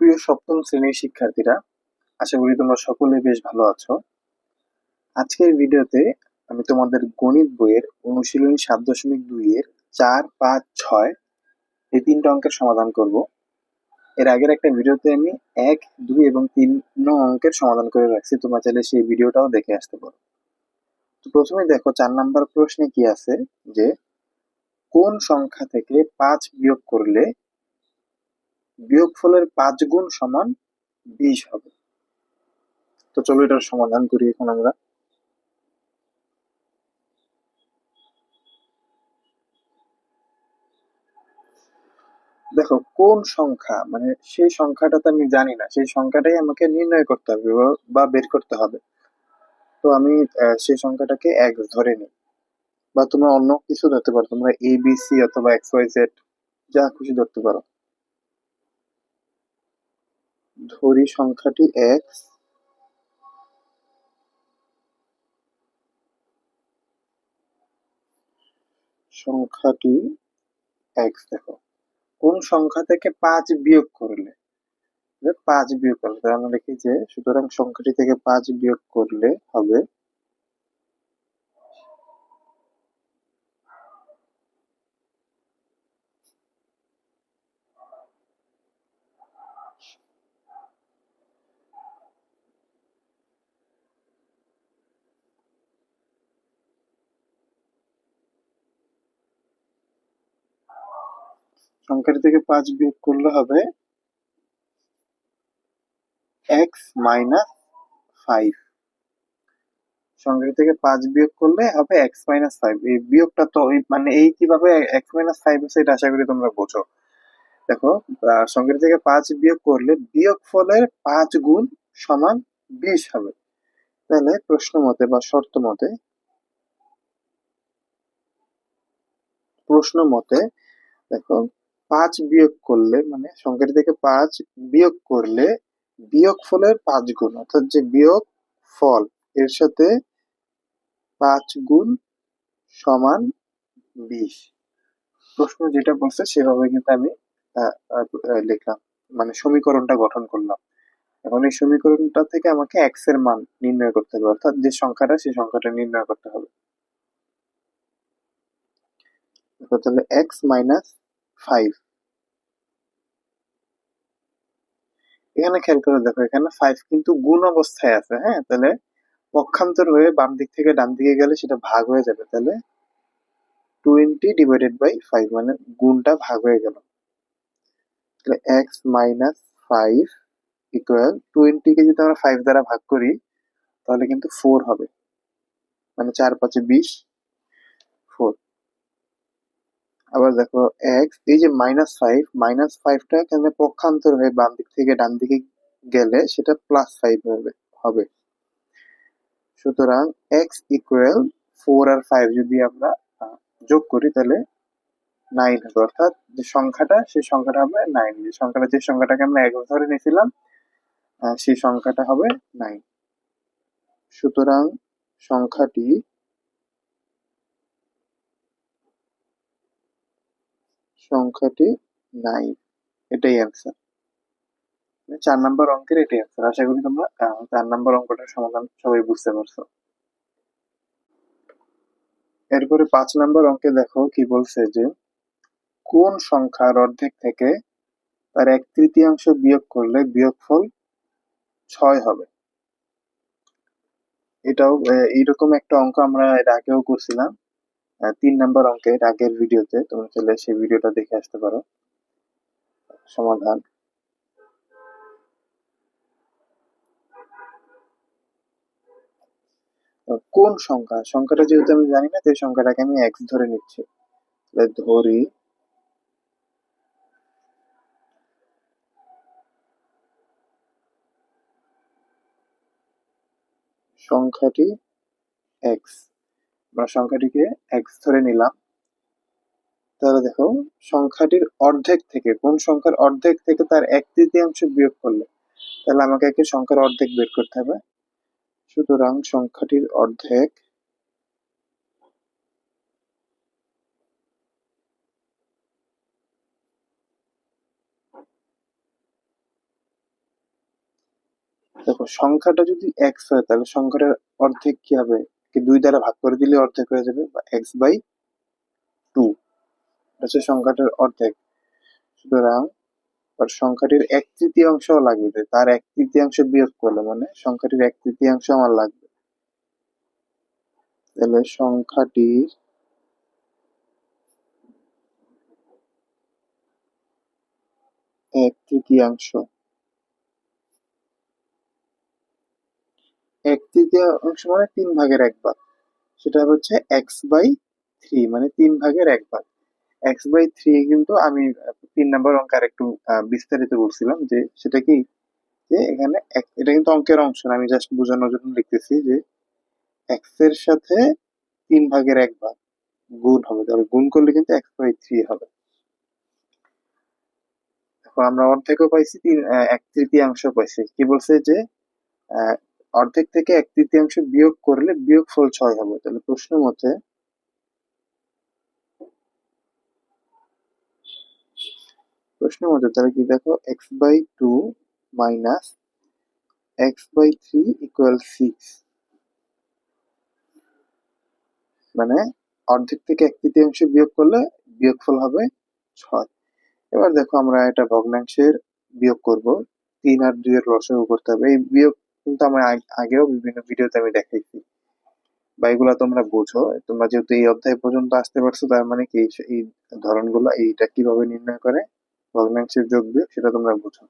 সুপ্রিয় সপ্তম শ্রেণীর শিক্ষার্থীরা, আশা করি তোমরা সকলে বেশ ভালো আছো। আজকের ভিডিওতে আমি তোমাদের গণিত বইয়ের অনুশীলনী 7.2 এর 4, 5, 6 এই তিনটা অঙ্কের সমাধান করব। এর আগের একটা ভিডিওতে আমি 1, 2 এবং 3 নং অঙ্কের সমাধান করে রাখছি, তোমরা চাইলে সেই ভিডিওটাও দেখে আসতে পারো। তো প্রথমে দেখো 4 নাম্বার প্রশ্নে কি আছে, যে কোন সংখ্যা থেকে 5 বিয়োগ করলে বিয়োগফলের 5 গুণ সমান 20 হবে। তো চলো এটার সমাধান করি এখন আমরা। দেখো কোন সংখ্যা, মানে সেই সংখ্যাটা তো আমি জানি না, সেই সংখ্যাটাই আমাকে নির্ণয় করতে হবে বা বের করতে হবে। তো আমি সেই সংখ্যাটাকে এক্স ধরে নিই, বা তোমরা অন্য কিছু ধরতে পারো, তোমরা এ বি সি অথবা এক্স ওয়াই জেড যা খুশি ধরতে পারো। ধরি সংখ্যাটি এক্স, সংখ্যাটি এক্স। দেখো কোন সংখ্যা থেকে 5 বিয়োগ করলে, 5 বিয়োগ করলে তাহলে আমরা লিখি যে সুতরাং সংখ্যাটি থেকে 5 বিয়োগ করলে হবে সংখ্যাটি থেকে 5 বিয়োগ করলে হবে এক্স মাইনাস 5। সংখ্যাটি থেকে 5 বিয়োগ করলে হবে এক্স মাইনাস 5। এই বিয়োগটা তো মানে এই কিভাবে এক্স মাইনাস 5 হচ্ছে এটা আশা করি তোমরা বোঝো। দেখো সংখ্যাটি থেকে 5 বিয়োগ করলে বিয়োগ ফলের 5 গুণ সমান 20 হবে। তাহলে প্রশ্ন মতে বা প্রশ্ন মতে দেখো 5 বিয়োগ করলে, মানে সংখ্যাটি থেকে 5 বিয়োগ করলে বিয়োগ ফলের 5 গুণ, অর্থাৎ যে বিয়োগ ফল এর সাথে 5 গুণ সমান 20। প্রশ্ন যেটা বলছে সেভাবে কিন্তু আমি লিখলাম, মানে সমীকরণটা গঠন করলাম। এখন এই সমীকরণটা থেকে আমাকে এক্স এর মান নির্ণয় করতে হবে, অর্থাৎ যে সংখ্যাটা সেই সংখ্যাটা নির্ণয় করতে হবে। তাহলে এক্স মাইনাস 5, এখানে খেয়াল করে দেখো এখানে 5 কিন্তু গুণ অবস্থায় আছে। হ্যাঁ, তাহলে পক্ষান্তর হয়ে বাম দিক থেকে ডান দিকে গেলে সেটা ভাগ হয়ে যাবে। তাহলে 20/5, মানে গুণটা ভাগ হয়ে গেল। তাহলে এক্স মাইনাস 5 ইকুয়াল 20 কে যদি আমরা 5 দ্বারা ভাগ করি তাহলে কিন্তু 4 হবে, মানে 4 5 20, 4। আবার দেখো এক্স, এই যে মাইনাস ফাইভটা এখানে পক্ষান্তর হয়ে বাম দিক থেকে ডান দিকে গেলে সেটা +5 হবে। সুতরাং এক্স ইকুয়াল 4 আর 5 যদি আমরা যোগ করি তাহলে 9 হবে, অর্থাৎ যে সংখ্যাটা সেই সংখ্যাটা হবে 9। যে সংখ্যাটাকে আমরা এক্স ধরে নিয়েছিলাম সেই সংখ্যাটা হবে 9। সুতরাং সংখ্যাটি সংখ্যাটি 9, এটাই অ্যান্সার। 4 নাম্বার অঙ্কের এটাই অ্যান্সার। আশা করি তোমরা 4 নাম্বার অঙ্কটার সমাধান সবাই বুঝতে পারছো। এরপরে 5 নাম্বার অঙ্কে দেখো কি বলছে, যে কোন সংখ্যার অর্ধেক থেকে তার 1/3 বিয়োগ করলে বিয়োগফল 6 হবে। এটাও এইরকম একটা অঙ্ক আমরা এর আগেও করছিলাম 3 নাম্বার অঙ্কের আগের ভিডিওতে, তোমরা চাইলে সেই ভিডিওটা দেখে আসতে পারো। সমাধান কোন সংখ্যাটা যেহেতু আমি জানি না, তাই সংখ্যাটাকে আমি এক্স ধরে নিচ্ছি। ধরি সংখ্যাটি এক্স, আমরা সংখ্যাটিকে এক্স ধরে নিলাম। তাহলে দেখো সংখ্যাটির অর্ধেক থেকে, কোন সংখ্যার অর্ধেক থেকে তার 1/3 বিয়োগ করলে, তাহলে আমাকে একে সংখ্যার অর্ধেক বের করতে হবে। সুতরাং সংখ্যাটির অর্ধেক দেখো সংখ্যাটা যদি এক্স হয় তাহলে সংখ্যাটার অর্ধেক কি হবে, কি 2 দ্বারা ভাগ করে দিলে অর্ধেক হয়ে যাবে, বা x/2 হচ্ছে সংখ্যাটার অর্ধেক। সুতরাং আর সংখ্যাটির 1/3 লাগবে, তার 1/3 বিয়োগ করলে মানে সংখ্যাটির 1/3 আমার লাগবে। তাহলে সংখ্যাটির 1/3, 1/3 মানে 3/1 সেটা হচ্ছে x/3 মানে 3/1। x/3 কিন্তু আমি 3 নম্বর অঙ্ক আর একটু বিস্তারিত বলছিলাম যে সেটা কি, যে এখানে এটা কিন্তু অঙ্কের অংশ না, আমি জাস্ট বোঝানোর জন্য লিখতেছি যে এক্স এর সাথে 3/1 গুণ হবে, তাহলে গুণ করলে কিন্তু x/3 হবে। এখন আমরা অর্ধেকও পাইছি, 1/3 পাইছি। কি বলছে যে আহ, অর্ধেক থেকে 1/3 বিয়োগ করলে বিয়োগফল 6 হবে। তাহলে প্রশ্ন মতে তাহলে কি দেখো, x/2 মাইনাস x/3 ইকুয়াল 6, মানে অর্ধেক থেকে 1/3 বিয়োগ করলে বিয়োগফল হবে 6। এবার দেখো আমরা এটা ভগ্নাংশের বিয়োগ করব, 3 আর 2 এর লসাগু করতে হবে। এই বিয়োগ কিন্তু আমরা আগেও বিভিন্ন ভিডিওতে আমি দেখাইছি, বা এগুলা তোমরা বুঝো। তোমরা যেহেতু এই অধ্যায় পর্যন্ত আসতে পারছো, তার মানে কি এই ধরনগুলো এইটা কিভাবে নির্ণয় করে ভগ্নাংশের যোগ বিয়োগ সেটা তোমরা বুঝো।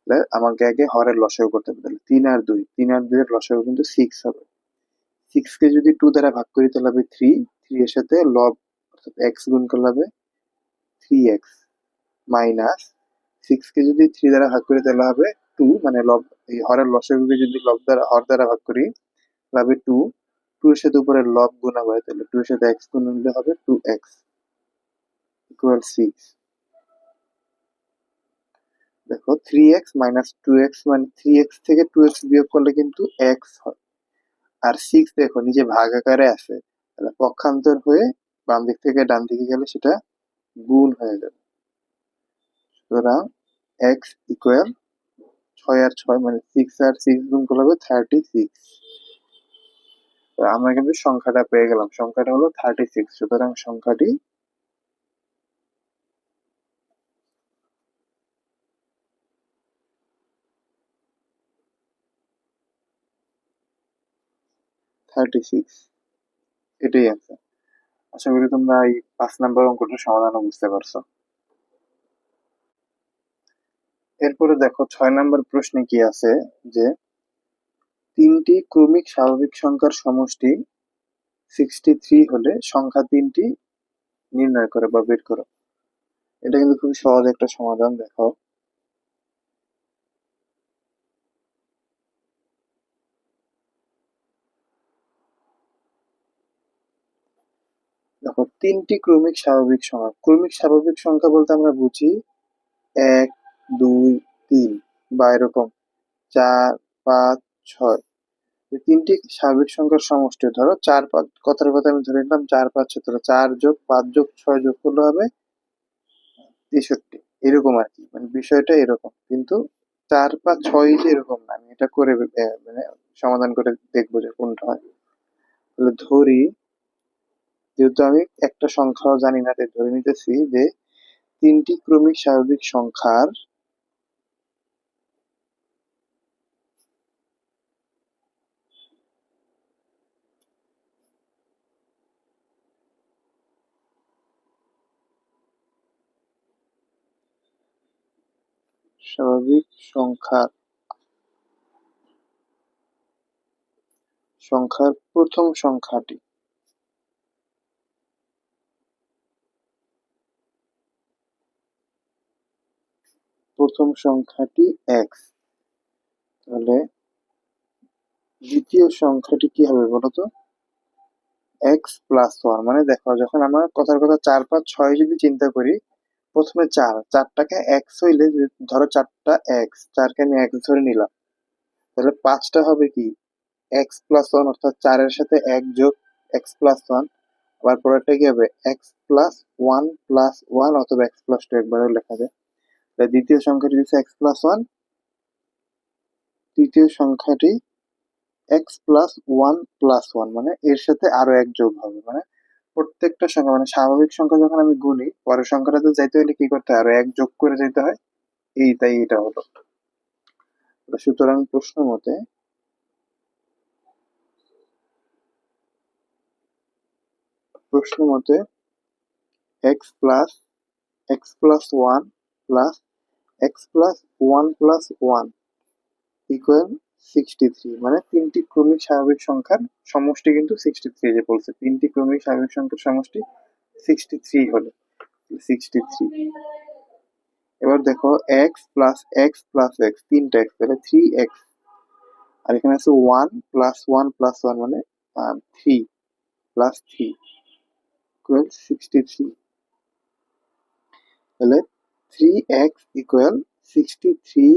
তাহলে আমাকে আগে হরের লসাগু করতে হবে। তাহলে 3 আর 2 এর লসাগু কিন্তু 6 হবে। 6 কে যদি 2 দ্বারা ভাগ করি তাহলে হবে 3, 3 এর সাথে লব অর্থাৎ এক্স গুণ করলে হবে 3x, মাইনাস 6 কে যদি 3 দ্বারা ভাগ করি তাহলে হবে 2, মানে লব এই হরের লসাগুকে যদি হর দ্বারা ভাগ করি তাহলে হবে 2, 2 এর সাথে উপরে লব গুণ হবে, তাহলে 2 এর সাথে x গুণ হলে হবে 2x ইকুয়াল 6। দেখো 3x মাইনাস 2x মানে 3x থেকে 2x বিয়োগ করলে কিন্তু x হয়। আর 6 দেখো নিচে ভাগ আকারে আছে, তাহলে পক্ষান্তর হয়ে বাম দিক থেকে ডান দিকে গেলে সেটা গুণ হয়ে যাবে। সুতরাং x ইকুয়াল 6 আর 6 মানে 6 আর 6 গুণ করলে হবে 36। আমরা কিন্তু সংখ্যাটা পেয়ে গেলাম, সংখ্যাটা হলো 36। সুতরাং সংখ্যাটি 36, এটাই আছে। আশা করি তোমরা এই 5 নম্বর অঙ্কটার সমাধানও বুঝতে পারছো। এরপরে দেখো 6 নম্বর প্রশ্নে কি আছে, যে 3টি ক্রমিক স্বাভাবিক সংখ্যার সমষ্টি 63 হলে সংখ্যা 3টি নির্ণয় করো বা বের করো। এটা কিন্তু খুবই সহজ একটা সমাধান। দেখো দেখো 3টি ক্রমিক স্বাভাবিক সংখ্যা, ক্রমিক স্বাভাবিক সংখ্যা বলতে আমরা বুঝি 1, 2, 3 বা এরকম 4, 5, 6। এই 3টি স্বাভাবিক সংখ্যার সমষ্টি, ধরো 4, 5 কথার কথা আমি ধরে নিলাম 4, 5, 6, তাহলে 4 যোগ 5 যোগ 6 যোগ করলে হবে 63, এরকম আর কি। মানে বিষয়টা এরকম, কিন্তু 4, 5, 6 যে এরকম না। আমি এটা করে মানে সমাধান করে দেখবো যে কোনটা হয়। তাহলে ধরি, যেহেতু আমি একটা সংখ্যাও জানি না, তাই ধরে নিতেছি যে 3টি ক্রমিক স্বাভাবিক সংখ্যার স্বাভাবিক সংখ্যার প্রথম সংখ্যাটি x, তাহলে দ্বিতীয় সংখ্যাটি কি হবে বলতো, x+1। মানে দেখো যখন আমরা কথার কথা 4, 5, 6 যদি চিন্তা করি, প্রথমে 4টাকে x হইলে, ধরো 4টা x, 4কে আমি x ধরে নিলাম, তাহলে 5টা হবে কি x+1, অর্থাৎ 4-এর সাথে 1 যোগ x+1। আবার পরেরটা কি হবে x+1+1 অথবা x+2 একবারও লেখা যায়। তাহলে দ্বিতীয় সংখ্যাটি হচ্ছে x+1, তৃতীয় সংখ্যাটি x+1+1 মানে এর সাথে আরো এক যোগ হবে, মানে প্রত্যেকটা সংখ্যা মানে স্বাভাবিক সংখ্যা যখন আমি গুনি পরের সংখ্যাটাতে যাইতে হলে কি করতে হয়, আরো এক যোগ করে যেতে হয়। তাই এটা হলো। সুতরাং প্রশ্ন মতে x+1+1 ইকুয়াল 63, মানে তিনটি ক্রমিক স্বাভাবিক সংখ্যার সমষ্টি কিন্তু 63, যে বলছে তিনটি ক্রমিক স্বাভাবিক সংখ্যার সমষ্টি 63 হলো 63। এবার দেখো x+x+x, তিনটা x, তাহলে 3x, আর এখানে আছে 1+1+1 মানে 3+3 ইকুয়াল 63। তাহলে 3x ইকুয়াল 63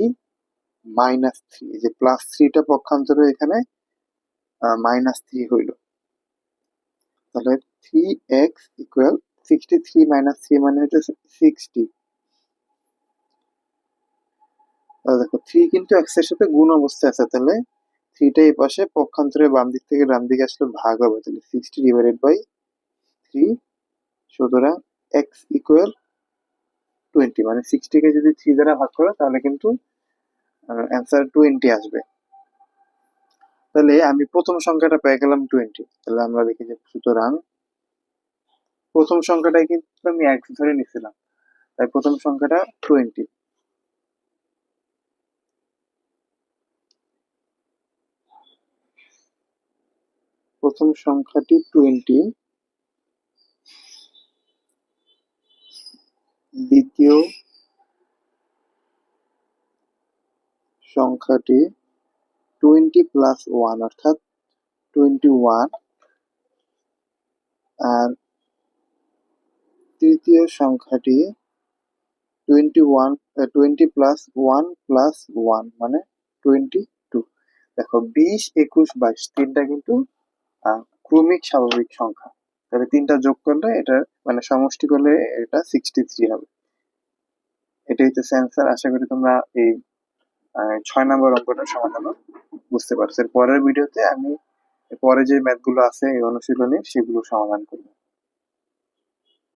-3, এই যে +3টা পক্ষান্তরে এখানে -3 হইল। তাহলে 3x ইকুয়াল 63 -3 মানে হচ্ছে 60। দেখো 3 কিন্তু x এর সাথে গুণ অবস্থায় আছে, তাহলে 3টা এই পাশে পক্ষান্তরে বাম দিক থেকে ডান দিকে আসলে ভাগ হবে, তাহলে 60/3। সুতরাং x ইকুয়াল 20, মানে 60 কে যদি 3 দ্বারা ভাগ করো তাহলে কিন্তু অ্যান্সার 20 আসবে। তাহলে আমি প্রথম সংখ্যাটা পেয়ে গেলাম 20। তাহলে আমরা লিখি যে সুতরাং প্রথম সংখ্যাটাই কিন্তু আমি x ধরে নিছিলাম, তাই প্রথম সংখ্যাটা 20। প্রথম সংখ্যাটি 20, দ্বিতীয় সংখ্যাটি 20+1 অর্থাৎ 21, আর তৃতীয় সংখ্যাটি 20+1+1 মানে 22। দেখো 20, 21, 22 তিনটা কিন্তু ক্রমিক স্বাভাবিক সংখ্যা, তাহলে তিনটা যোগ করলে এটা মানে সমষ্টি করলে এটা 63 হবে। এটাই হচ্ছে অ্যান্সার। আশা করি তোমরা এই 6 নম্বর অঙ্কটা সমাধান বুঝতে পারছো। এর পরের ভিডিওতে আমি পরে যে ম্যাথ গুলো আছে এই অনুশীলনী সেগুলো সমাধান করবো।